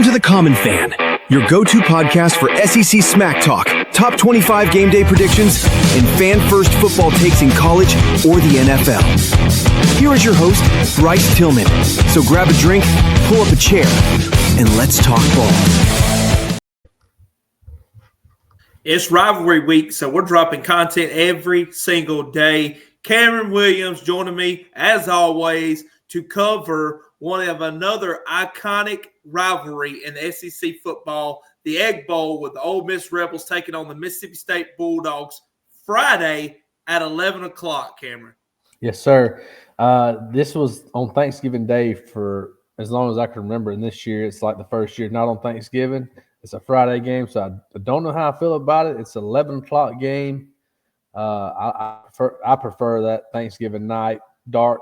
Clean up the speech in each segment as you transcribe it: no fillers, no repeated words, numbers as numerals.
Welcome to The Common Fan, your go-to podcast for SEC smack talk, top 25 game day predictions, and fan-first football takes in college or the NFL. Here is your host, Bryce Tillman. So grab a drink, pull up a chair, and let's talk ball. It's rivalry week, so we're dropping content every single day. Cameron Williams joining me, as always, to cover one of another iconic rivalry in the SEC football, the Egg Bowl, with the Ole Miss Rebels taking on the Mississippi State Bulldogs Friday at 11 o'clock, Cameron. Yes, sir. This was on Thanksgiving Day for as long as I can remember. And this year, it's like the first year not on Thanksgiving. It's a Friday game, so I don't know how I feel about it. It's an 11 o'clock game. I prefer that Thanksgiving night, dark,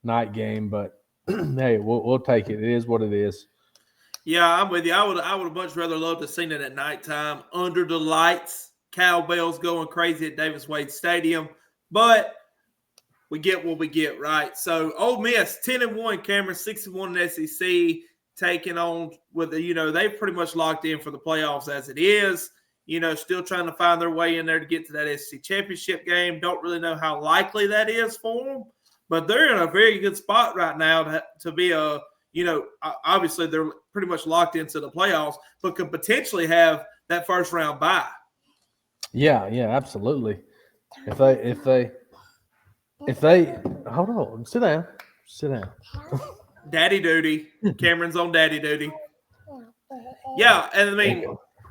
night game, but hey, we'll take it. It is what it is. Yeah, I'm with you. I would have much rather loved to have seen it at nighttime, under the lights, cowbells going crazy at Davis Wade Stadium. But we get what we get, right? So Ole Miss 10-1, Cameron 6-1 in SEC, taking on with they've pretty much locked in for the playoffs as it is. Still trying to find their way in there to get to that SEC championship game. Don't really know how likely that is for them. But they're in a very good spot right now to be obviously they're pretty much locked into the playoffs, but could potentially have that first round bye. Yeah, absolutely. If they hold on, sit down. Daddy duty. Cameron's on daddy duty. Yeah, and I mean,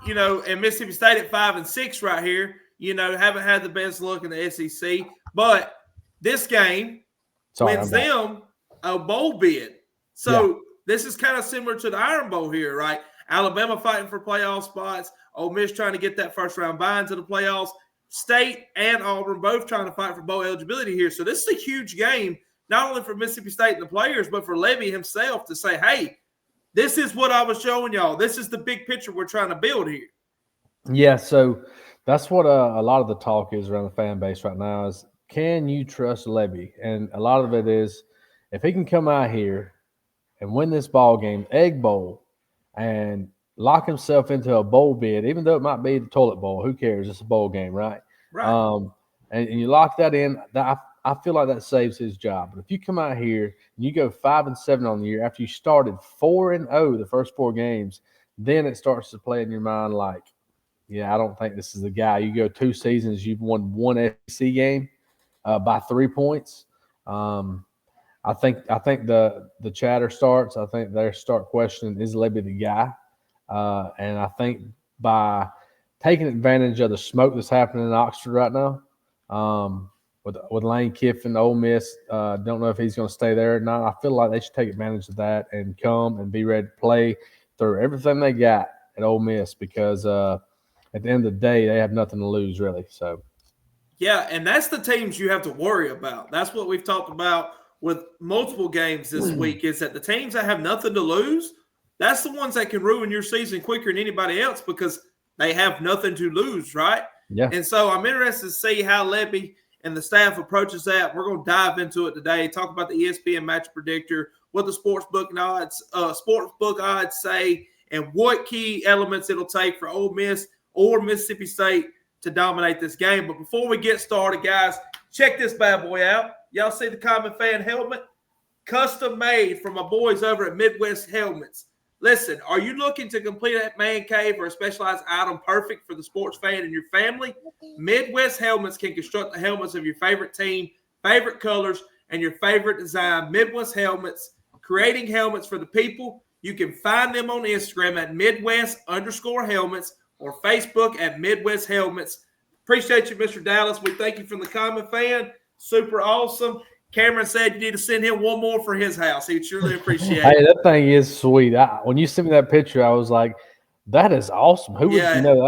and Mississippi State at 5-6 right here, haven't had the best look in the SEC, but this game wins them a bowl bid. So This is kind of similar to the Iron Bowl here, right? Alabama fighting for playoff spots. Ole Miss trying to get that first round bye into the playoffs. State and Auburn both trying to fight for bowl eligibility here. So this is a huge game, not only for Mississippi State and the players, but for Levy himself to say, hey, this is what I was showing y'all. This is the big picture we're trying to build here. Yeah, so that's what a lot of the talk is around the fan base right now is, can you trust Levy? And a lot of it is, if he can come out here and win this ball game, Egg Bowl, and lock himself into a bowl bid, even though it might be the toilet bowl, who cares? It's a bowl game, right? Right. And you lock that in, I feel like that saves his job. But if you come out here and you go 5-7 on the year after you started 4-0 the first 4 games, then it starts to play in your mind like, yeah, I don't think this is the guy. You go 2 seasons, you've won 1 SEC game by 3 points. I think the chatter starts. I think they start questioning, is Levy the guy? And I think by taking advantage of the smoke that's happening in Oxford right now, with Lane Kiffin, Ole Miss, don't know if he's going to stay there or not. I feel like they should take advantage of that and come and be ready to play through everything they got at Ole Miss, because at the end of the day, they have nothing to lose, really. So, yeah, and that's the teams you have to worry about. That's what we've talked about with multiple games this week, is that the teams that have nothing to lose, that's the ones that can ruin your season quicker than anybody else because they have nothing to lose, right? Yeah. And so I'm interested to see how Levy and the staff approaches that. We're going to dive into it today, talk about the ESPN match predictor, what the sportsbook odds say, and what key elements it'll take for Ole Miss or Mississippi State to dominate this game. But before we get started, guys, check this bad boy out. Y'all see the Common Fan helmet? Custom made from my boys over at Midwest Helmets. Listen, are you looking to complete that man cave or a specialized item perfect for the sports fan and your family? Midwest Helmets can construct the helmets of your favorite team, favorite colors, and your favorite design. Midwest Helmets, creating helmets for the people. You can find them on Instagram at Midwest_helmets or Facebook at Midwest Helmets. Appreciate you, Mr. Dallas. We thank you from the Common Fan. Super awesome. Cameron said you need to send him one more for his house. He'd surely appreciate it. Hey, that thing is sweet. When you sent me that picture, I was like, that is awesome. Who would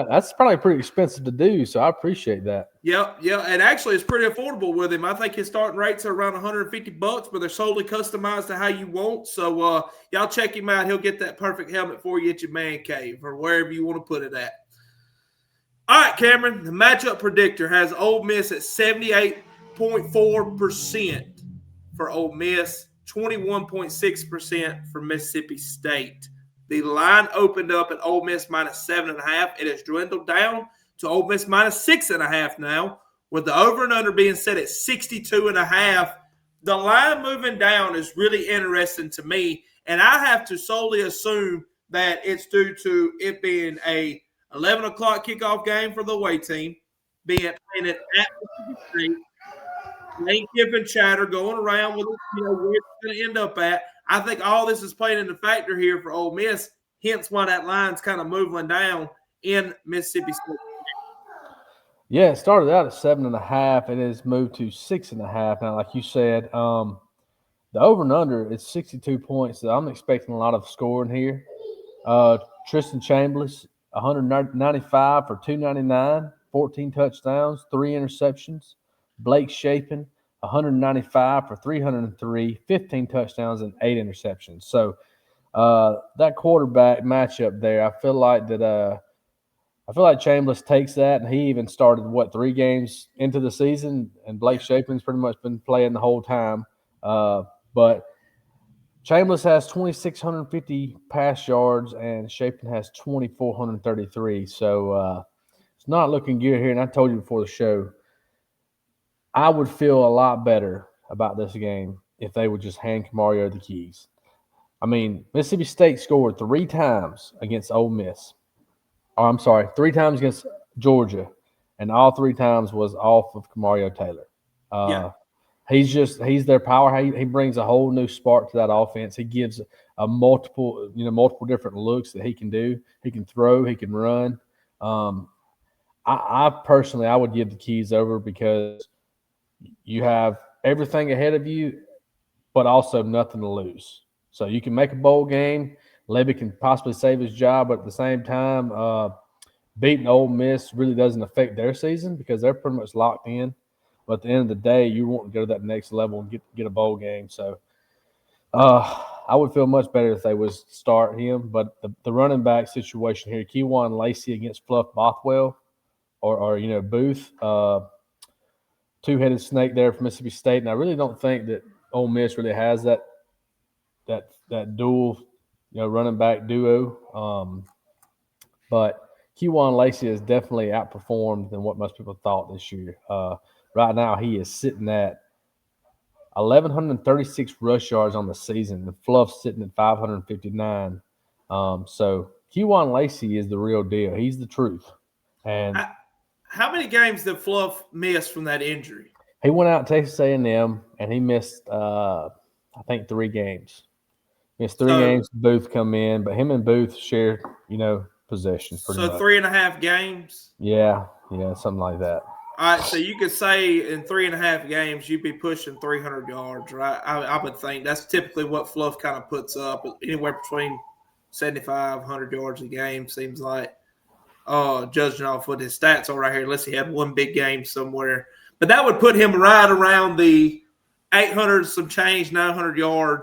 that's probably pretty expensive to do, so I appreciate that. Yeah, and actually it's pretty affordable with him. I think his starting rates are around $150, but they're solely customized to how you want. So y'all check him out. He'll get that perfect helmet for you at your man cave or wherever you want to put it at. All right, Cameron, the matchup predictor has Ole Miss at 78.4% for Ole Miss, 21.6% for Mississippi State. The line opened up at Ole Miss minus 7.5. It has dwindled down to Ole Miss minus 6.5 now, with the over and under being set at 62.5. The line moving down is really interesting to me, and I have to solely assume that it's due to it being a 11 o'clock kickoff game for the away team, being playing it at Mississippi State. Lane Kiffin chatter going around with where it's going to end up at. I think all this is playing into factor here for Ole Miss, hence why that line's kind of moving down in Mississippi State. Yeah, it started out at 7.5. It has moved to 6.5 now. Like you said, the over and under is 62 points. So I'm expecting a lot of scoring here. Tristan Chambliss, 195 for 299, 14 touchdowns, 3 interceptions. Blake Shapen, 195 for 303, 15 touchdowns, and 8 interceptions. So that quarterback matchup there, I feel like Chambliss takes that, and he even started 3 games into the season, and Blake Shapen's pretty much been playing the whole time. But Chambliss has 2,650 pass yards, and Shapen has 2,433. So it's not looking good here. And I told you before the show, I would feel a lot better about this game if they would just hand Camario the keys. I mean, Mississippi State scored 3 times against Ole Miss. Oh, I'm sorry, 3 times against Georgia, and all 3 times was off of Camario Taylor. He's their power. He brings a whole new spark to that offense. He gives multiple different looks that he can do. He can throw. He can run. I personally, I would give the keys over because you have everything ahead of you, but also nothing to lose. So you can make a bowl game. Levy can possibly save his job, but at the same time, beating Ole Miss really doesn't affect their season because they're pretty much locked in. But at the end of the day, you want to go to that next level and get a bowl game. So I would feel much better if they would start him. But the running back situation here, Kejuan Lacey against Fluff Bothwell or Booth, two-headed snake there for Mississippi State. And I really don't think that Ole Miss really has that dual running back duo. But Kejuan Lacey has definitely outperformed than what most people thought this year. Right now, he is sitting at 1,136 rush yards on the season, and Fluff's sitting at 559. So Kejuan Lacey is the real deal. He's the truth. And how many games did Fluff miss from that injury? He went out to Texas A&M, and he missed, I think, 3 games. Missed 3 games. Booth come in, but him and Booth share, possessions pretty much. 3.5 games? Yeah, something like that. All right, so you could say in 3.5 games you'd be pushing 300 yards, right? I would think that's typically what Fluff kind of puts up, anywhere between 75, 100 yards a game, seems like. Judging off what his stats are right here, unless he had one big game somewhere. But that would put him right around the 800 some change, 900-yard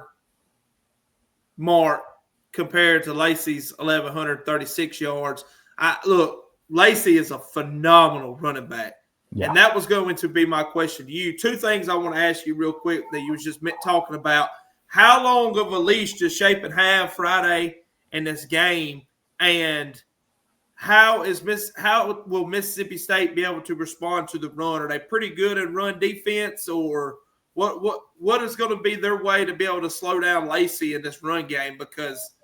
mark compared to Lacey's 1,136 yards. Look, Lacey is a phenomenal running back. Yeah. And that was going to be my question to you. 2 things I want to ask you real quick that you was just talking about. How long of a leash does Shapen have Friday in this game? And how will Mississippi State be able to respond to the run? Are they pretty good at run defense, or what is going to be their way to be able to slow down Lacey in this run game? Because,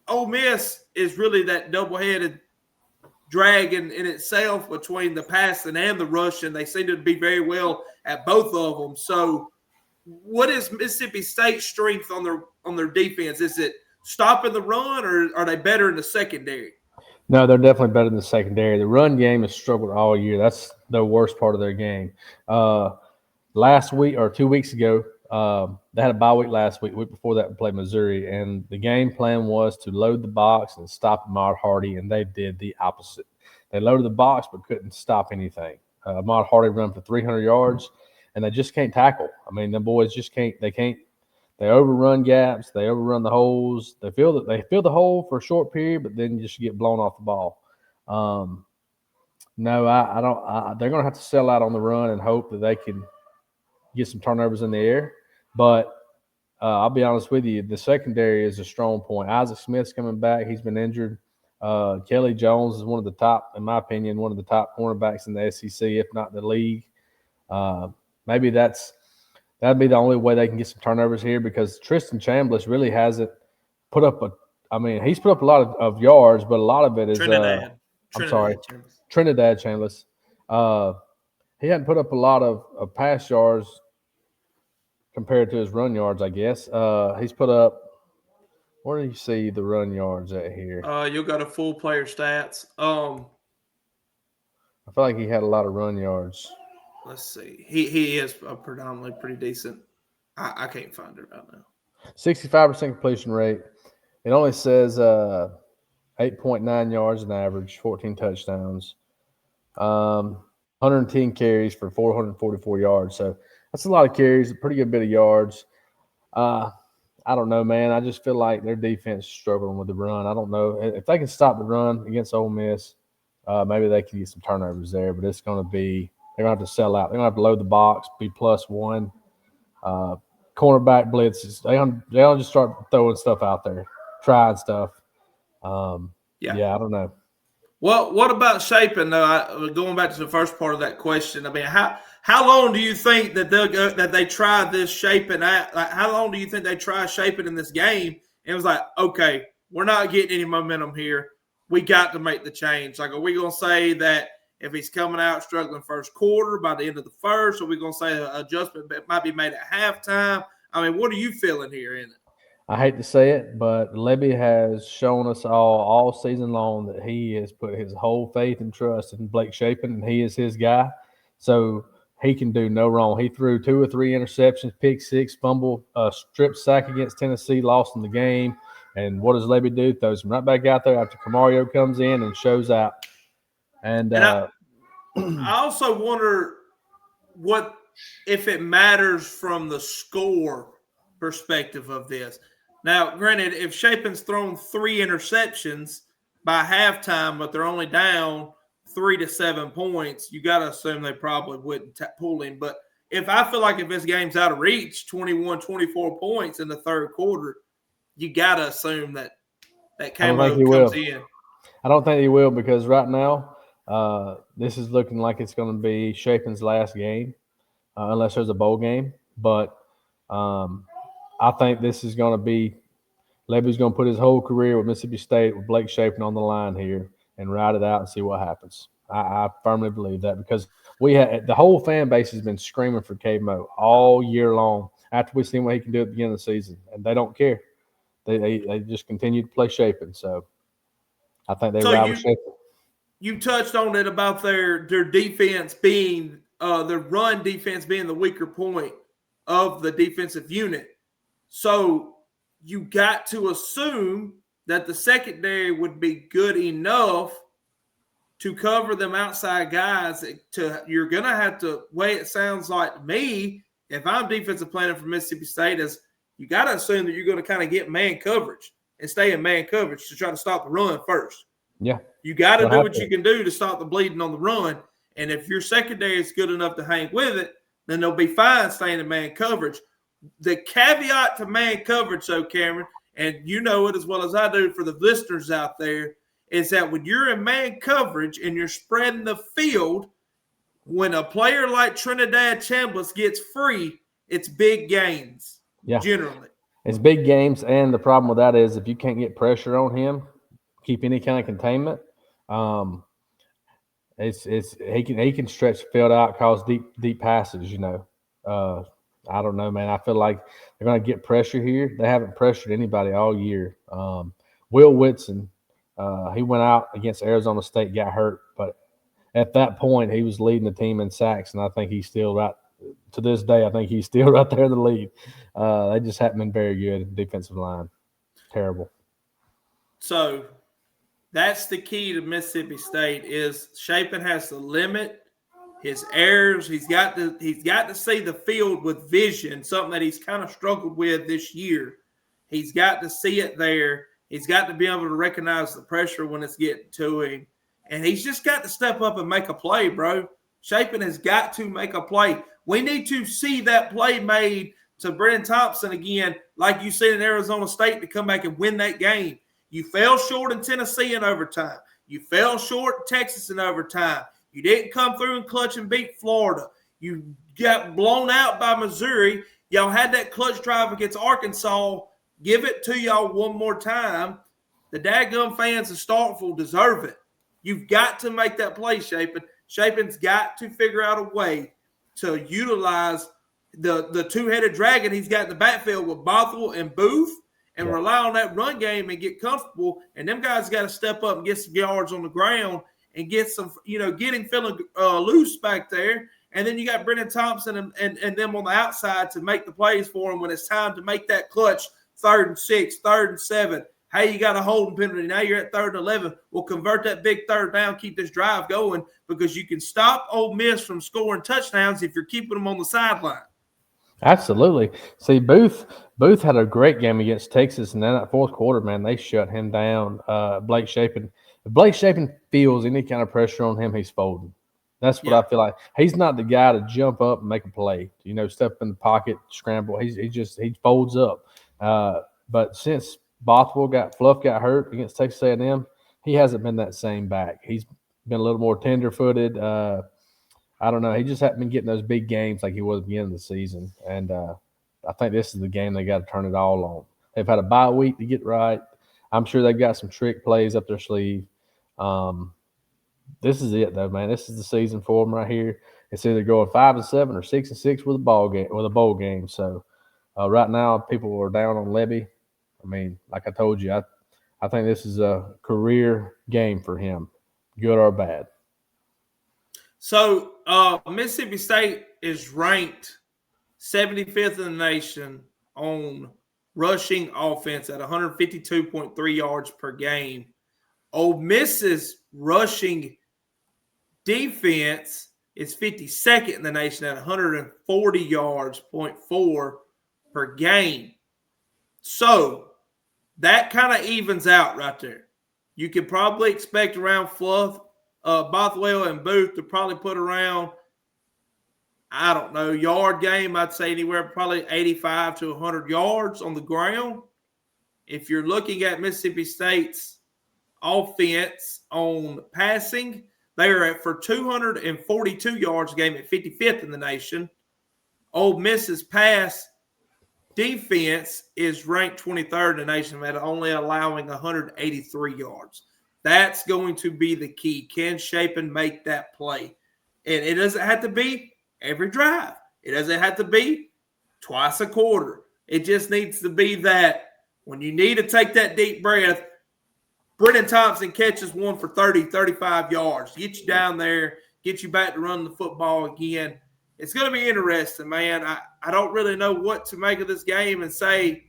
Ole Miss is really that double-headed dragon in itself between the passing and the rushing. They seem to be very well at both of them. So what is Mississippi State's strength on their defense? Is it stopping the run, or are they better in the secondary? No, they're definitely better in the secondary. The run game has struggled all year. That's the worst part of their game. Last week or 2 weeks ago, they had a bye week last week. Week before that, we played Missouri, and the game plan was to load the box and stop Ahmad Hardy, and they did the opposite. They loaded the box but couldn't stop anything. Ahmad Hardy run for 300 yards, and they just can't tackle. I mean, the boys just can't. They can't. They overrun gaps. They overrun the holes. They fill the hole for a short period, but then you just get blown off the ball. No, I don't. They're going to have to sell out on the run and hope that they can get some turnovers in the air. But I'll be honest with you, the secondary is a strong point. Isaac Smith's coming back. He's been injured. Kelly Jones is one of the top, in my opinion, one of the top cornerbacks in the SEC, if not the league. Maybe that'd be the only way they can get some turnovers here, because Tristan Chambliss really hasn't put up he's put up a lot of yards, but a lot of it is Trinidad Chambliss. He hadn't put up a lot of pass yards compared to his run yards, I guess. He's put up – where do you see the run yards at here? You'll go to full player stats. I feel like he had a lot of run yards. Let's see. He is predominantly pretty decent. I can't find it right now. 65% completion rate. It only says 8.9 yards an average, 14 touchdowns, 110 carries for 444 yards. So that's a lot of carries, a pretty good bit of yards. I don't know, man. I just feel like their defense is struggling with the run. I don't know. If they can stop the run against Ole Miss, maybe they can get some turnovers there, but it's going to be – they're going to have to sell out. They're going to have to load the box, be +1. Cornerback blitzes. They'll just start throwing stuff out there, trying stuff. I don't know. Well, what about Shapen, though? Going back to the first part of that question, I mean, how long do you think that they try this Shapen at? Like, how long do you think they try Shapen in this game? And it was like, okay, we're not getting any momentum here. We got to make the change. Like, are we going to say that if he's coming out struggling first quarter, by the end of the first, are we going to say an adjustment might be made at halftime? I mean, what are you feeling here in it? I hate to say it, but Lebby has shown us all season long that he has put his whole faith and trust in Blake Shapen, and he is his guy. So he can do no wrong. He threw 2 or 3 interceptions, pick 6, fumble, strip sack against Tennessee, lost in the game. And what does Lebby do? Throws him right back out there after Camario comes in and shows out. And I also wonder what if it matters from the score perspective of this. Now, granted, if Shapen's thrown 3 interceptions by halftime, but they're only down 3 to 7 points, you got to assume they probably wouldn't pull him. But if this game's out of reach, 21, 24 points in the third quarter, you got to assume that Camo comes in. I don't think he will, because right now this is looking like it's going to be Shapen's last game, unless there's a bowl game. But I think this is going to be Lebby's going to put his whole career with Mississippi State with Blake Shapen on the line here and ride it out and see what happens. I firmly believe that, because the whole fan base has been screaming for K-Mo all year long after we've seen what he can do at the beginning of the season, and they don't care. They just continue to play Shapen. So I think they ride with Shapen. You touched on it about their defense being their run defense being the weaker point of the defensive unit. So you got to assume that the secondary would be good enough to cover them outside guys. You're going to have to, way it sounds like to me, if I'm defensive planning for Mississippi State, is you got to assume that you're going to kind of get man coverage and stay in man coverage to try to stop the run first. Yeah. You got to do what you can do to stop the bleeding on the run. And if your secondary is good enough to hang with it, then they'll be fine staying in man coverage. The caveat to man coverage, though, Cameron, and you know it as well as I do for the listeners out there, is that when you're in man coverage and you're spreading the field, when a player like Trinidad Chambliss gets free, it's big gains. Yeah. Generally. It's big games, and the problem with that is if you can't get pressure on him, keep any kind of containment, he can stretch the field out, cause deep passes, I don't know, man. I feel like they're going to get pressure here. They haven't pressured anybody all year. Will Whitson, he went out against Arizona State, got hurt, but at that point he was leading the team in sacks, and I think he's still right to this day. I think he's still right there in the lead. They just haven't been very good defensive line. Terrible. So that's the key to Mississippi State is Shapen has to limit his errors. He's got to see the field with vision, something that he's kind of struggled with this year. He's got to see it there. He's got to be able to recognize the pressure when it's getting to him. And he's just got to step up and make a play, bro. Shapen has got to make a play. We need to see that play made to Brennan Thompson again, like you said in Arizona State, to come back and win that game. You fell short in Tennessee in overtime. You fell short in Texas in overtime. You didn't come through and clutch and beat Florida. You got blown out by Missouri. Y'all had that clutch drive against Arkansas. Give it to y'all one more time. The daggum fans of Starkville deserve it. You've got to make that play, Chapin. Chapin's got to figure out a way to utilize the two-headed dragon he's got in the backfield with Bothwell and Booth and rely on that run game and get comfortable. And them guys got to step up and get some yards on the ground and get some, get him feeling loose back there. And then you got Brennan Thompson and them on the outside to make the plays for him when it's time to make that clutch 3rd and 6, 3rd and 7. Hey, you got a holding penalty. Now you're at 3rd and 11. We'll convert that big third down, keep this drive going, because you can stop Ole Miss from scoring touchdowns if you're keeping them on the sideline. Absolutely. See, Booth had a great game against Texas, and then that fourth quarter, man, they shut him down. Blake Shapen. If Blake Shapen feels any kind of pressure on him, he's folding. That's what I feel like. He's not the guy to jump up and make a play. Step in the pocket, scramble. He folds up. But since Fluff got hurt against Texas A&M, he hasn't been that same back. He's been a little more tender-footed. I don't know. He just hasn't been getting those big games like he was at the beginning of the season. And I think this is the game they got to turn it all on. They've had a bye week to get right. I'm sure they've got some trick plays up their sleeve. This is it, though, man. This is the season for them right here. It's either going 5-7 or 6-6 with a bowl game. So right now, people are down on Lebby. I mean, like I told you, I think this is a career game for him, good or bad. So Mississippi State is ranked 75th in the nation on rushing offense at 152.3 yards per game. Ole Miss's rushing defense is 52nd in the nation at 140 yards, 0.4 per game. So that kind of evens out right there. You could probably expect around Fluff, Bothwell, and Booth to probably put around, I don't know, yard game. I'd say anywhere probably 85 to 100 yards on the ground. If you're looking at Mississippi State's offense on passing, they are at for 242 yards a game at 55th in the nation. Ole Miss's pass defense is ranked 23rd in the nation at only allowing 183 yards. That's going to be the key. Can Shapen make that play? And it doesn't have to be every drive. It doesn't have to be twice a quarter. It just needs to be that when you need to take that deep breath, Brennan Thompson catches one for 30, 35 yards. Get you down there, get you back to running the football again. It's going to be interesting, man. I don't really know what to make of this game and say,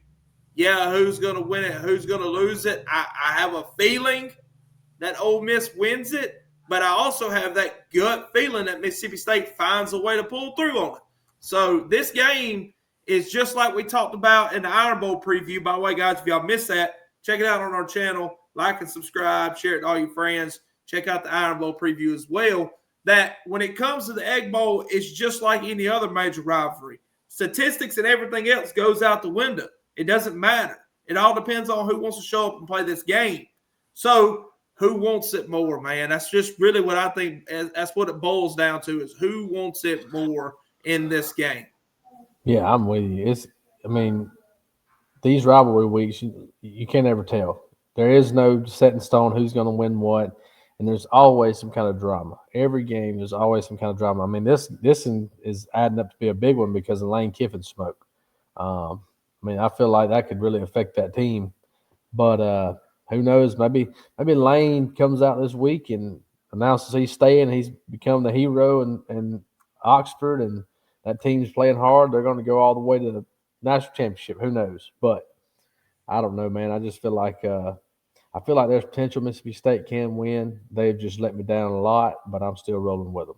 yeah, who's going to win it, who's going to lose it. I have a feeling that Ole Miss wins it, but I also have that gut feeling that Mississippi State finds a way to pull through on it. So this game is just like we talked about in the Iron Bowl preview. By the way, guys, if y'all missed that, check it out on our channel. Like and subscribe, share it to all your friends. Check out the Iron Bowl preview as well. That when it comes to the Egg Bowl, it's just like any other major rivalry. Statistics and everything else goes out the window. It doesn't matter. It all depends on who wants to show up and play this game. So who wants it more, man? That's just really what I think. That's what it boils down to, is who wants it more in this game. Yeah, I'm with you. These rivalry weeks, you can't ever tell. There is no set in stone who's going to win what, and there's always some kind of drama. Every game, there's always some kind of drama. I mean, this is adding up to be a big one because of Lane Kiffin's smoke. I feel like that could really affect that team. But who knows? Maybe Lane comes out this week and announces he's staying. He's become the hero in Oxford, and that team's playing hard. They're going to go all the way to the national championship. Who knows? But I don't know, man. I just feel like there's potential Mississippi State can win. They've just let me down a lot, but I'm still rolling with them.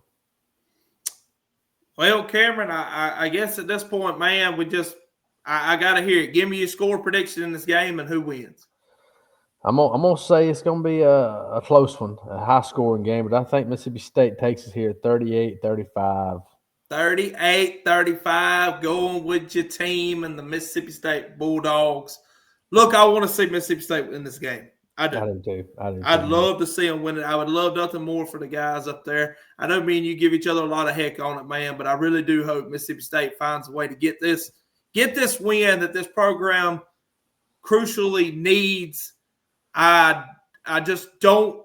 Well, Cameron, I guess at this point, man, I got to hear it. Give me your score prediction in this game and who wins. I'm gonna say it's gonna be a close one, a high-scoring game, but I think Mississippi State takes it here 38-35. 38-35, going with your team and the Mississippi State Bulldogs. Look, I want to see Mississippi State win this game. I do. I do too. I'd love to see them win it. I would love nothing more for the guys up there. I know me and you give each other a lot of heck on it, man, but I really do hope Mississippi State finds a way to get this win that this program crucially needs. I just don't.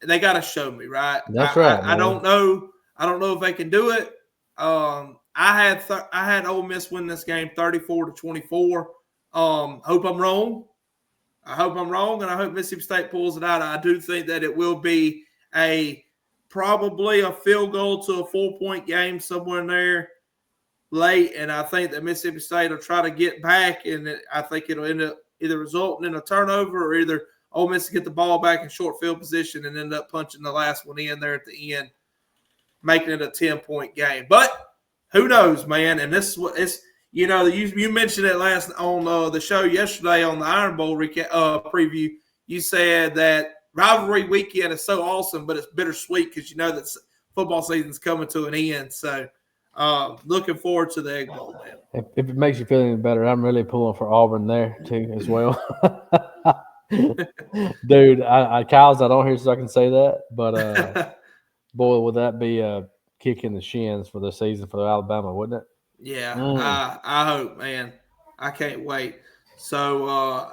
They got to show me, right? That's right. I don't know. I don't know if they can do it. I had Ole Miss win this game 34-24. Hope I'm wrong. I hope I'm wrong, and I hope Mississippi State pulls it out. I do think that it will be probably a field goal to a 4-point game somewhere in there late, and I think that Mississippi State will try to get back, and I think it'll end up either resulting in a turnover or either Ole Miss get the ball back in short field position and end up punching the last one in there at the end, making it a 10-point game. But who knows, man? And this is what it's. You know, you mentioned it last on the show yesterday on the Iron Bowl preview. You said that rivalry weekend is so awesome, but it's bittersweet because you know that football season's coming to an end. So, looking forward to the Egg Bowl, man. If it makes you feel any better, I'm really pulling for Auburn there too as well. Dude, Kyle's not on here so I can say that, but boy, would that be a kick in the shins for the season for Alabama, wouldn't it? Yeah, I hope, man. I can't wait. So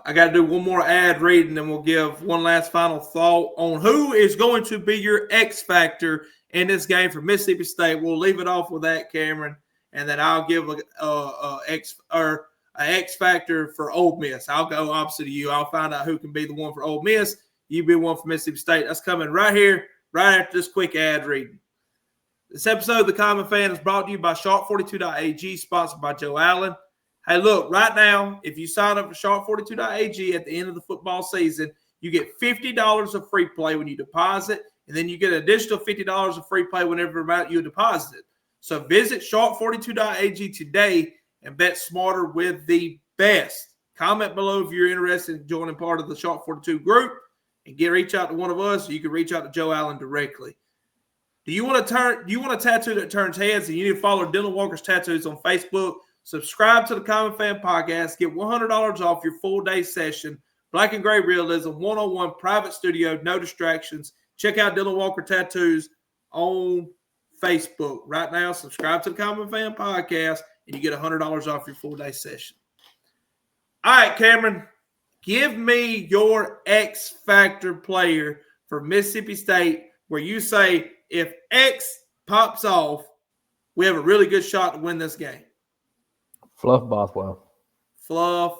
I got to do one more ad read, and then we'll give one last final thought on who is going to be your X factor in this game for Mississippi State. We'll leave it off with that, Cameron, and then I'll give a X factor for Ole Miss. I'll go opposite of you. I'll find out who can be the one for Ole Miss. You be one for Mississippi State. That's coming right here, right after this quick ad read. This episode of The Common Fan is brought to you by Sharp42.ag, sponsored by Joe Allen. Hey, look, right now, if you sign up for Sharp42.ag at the end of the football season, you get $50 of free play when you deposit, and then you get an additional $50 of free play whenever amount you deposit. So visit Sharp42.ag today and bet smarter with the best. Comment below if you're interested in joining part of the Sharp42 group and reach out to one of us, or you can reach out to Joe Allen directly. Do you want a tattoo that turns heads? And you need to follow Dylan Walker's Tattoos on Facebook. Subscribe to the Common Fan Podcast. Get $100 off your full day session. Black and gray realism, one-on-one private studio, no distractions. Check out Dylan Walker Tattoos on Facebook right now. Subscribe to the Common Fan Podcast, and you get $100 off your full day session. All right, Cameron, give me your X Factor player for Mississippi State where you say, if X pops off, we have a really good shot to win this game. Fluff Bothwell. Fluff,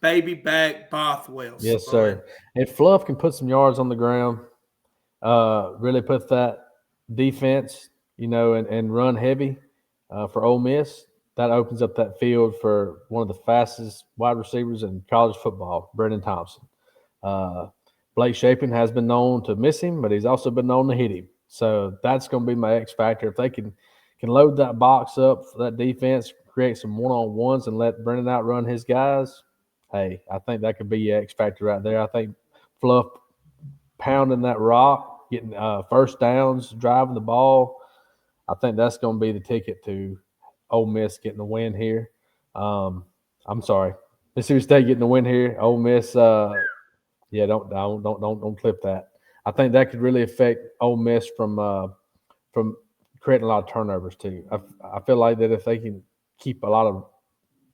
baby back Bothwell. Yes, sir. If Fluff can put some yards on the ground, really put that defense, and run heavy for Ole Miss, that opens up that field for one of the fastest wide receivers in college football, Brendan Thompson. Blake Shapen has been known to miss him, but he's also been known to hit him. So that's going to be my X factor. If they can load that box up for that defense, create some one-on-ones and let Brendan outrun his guys, hey, I think that could be your X factor right there. I think Fluff pounding that rock, getting first downs, driving the ball, I think that's going to be the ticket to Ole Miss getting the win here. I'm sorry, Mississippi State getting the win here. Ole Miss, don't clip that. I think that could really affect Ole Miss from creating a lot of turnovers too. I feel like that if they can keep a lot of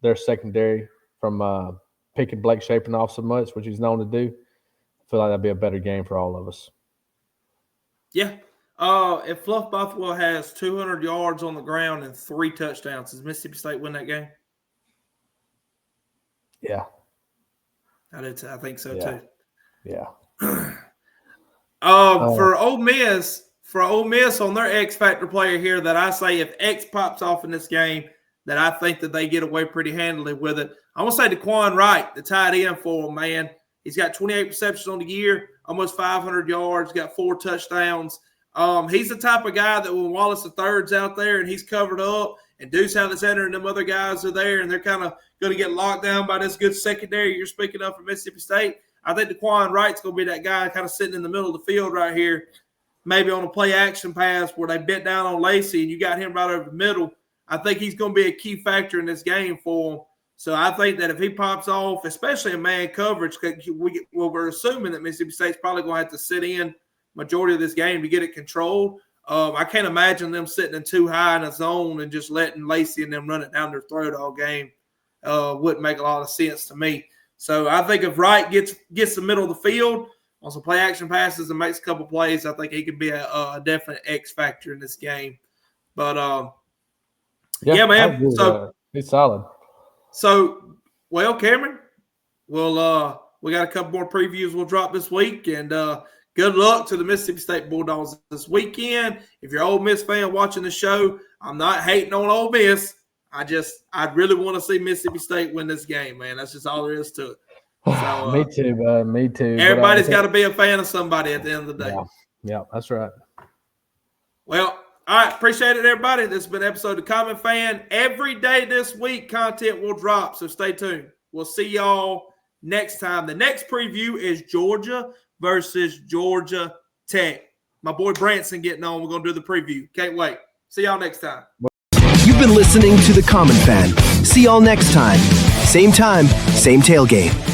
their secondary from picking Blake Shapen off so much, which he's known to do, I feel like that'd be a better game for all of us. Yeah. If Fluff Bothwell has 200 yards on the ground and 3 touchdowns, does Mississippi State win that game? Yeah. I think so too. Yeah. For Ole Miss on their X Factor player here that I say if X pops off in this game, that I think that they get away pretty handily with it. I'm going to say DeQuan Wright, the tight end for him, man. He's got 28 receptions on the year, almost 500 yards, got 4 touchdowns. He's the type of guy that when Wallace III's out there and he's covered up and Deuce Alexander and them other guys are there and they're kind of going to get locked down by this good secondary you're speaking of for Mississippi State, I think DeQuan Wright's going to be that guy kind of sitting in the middle of the field right here maybe on a play action pass where they bent down on Lacey and you got him right over the middle, I think he's going to be a key factor in this game for him. So I think that if he pops off, especially in man coverage, we're assuming that Mississippi State's probably going to have to sit in majority of this game to get it controlled. I can't imagine them sitting in too high in a zone and just letting Lacey and them run it down their throat all game. Wouldn't make a lot of sense to me. So I think if Wright gets the middle of the field on some play action passes and makes a couple plays, I think he could be a definite X factor in this game. But yeah, man. So he's solid. So, well, Cameron, we got a couple more previews we'll drop this week, and good luck to the Mississippi State Bulldogs this weekend. If you're an Ole Miss fan watching the show, I'm not hating on Ole Miss. I really want to see Mississippi State win this game, man. That's just all there is to it. So, me too, bud. Me too. Everybody's got to be a fan of somebody at the end of the day. Yeah, that's right. Well, all right, appreciate it, everybody. This has been an episode of Common Fan. Every day this week, content will drop, so stay tuned. We'll see y'all next time. The next preview is Georgia versus Georgia Tech. My boy Branson getting on. We're going to do the preview. Can't wait. See y'all next time. You've been listening to The Common Fan. See y'all next time. Same time, same tailgate.